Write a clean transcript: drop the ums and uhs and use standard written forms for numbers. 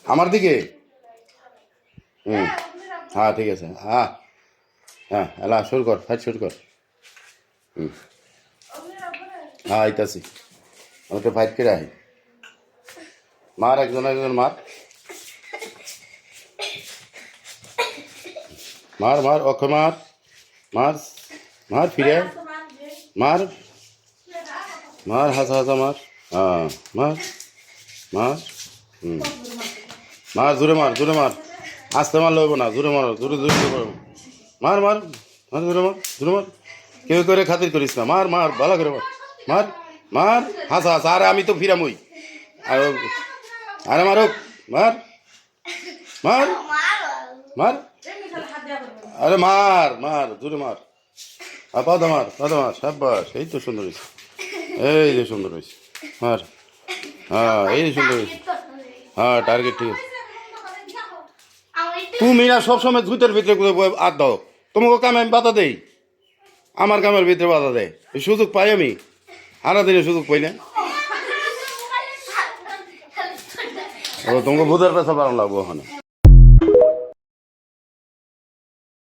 আমার দিকে হুম হ্যাঁ ঠিক আছে হ্যাঁ হ্যাঁ এলা শুরু কর ফাইট শুরু কর হুম হ্যাঁ আইতাছি আমাকে ফাইট করে আই মার একজন একজন মার মার মার অক্ষয় মার মার মার ফিরে মার মার হাসা হাসা মার হ্যাঁ মার মার হুম মার জোরে মার আস্তে মার লইব না জোরে মার জোরে জোরে মার মার মার জোরে মার কেউ করে খাতির করিস না মার মার ভালো করে মার মার মার হাসা হাসা আরে আমি তো ফিরামই আর আরে মারো মার মার মার আরে মার মার জোরে মার আর পাদা মার সাব্বাস এই তো সুন্দর হয়েছে এই যে সুন্দর হয়েছে মার হ্যাঁ এই যে সুন্দর হয়েছে হ্যাঁ টার্গেট ঠিক আছে তুমি না সবসময় ধুতের ভিতরে হাত দাও তোমাকে কামে আমি বাধা দেই আমার কামের ভিতরে বাধা দেয় এই সুযোগ পাই আমি সারা দিনে সুযোগ পাই না ও তোমাকে ভূতের পেছা বাড়ানো লাগবো ওখানে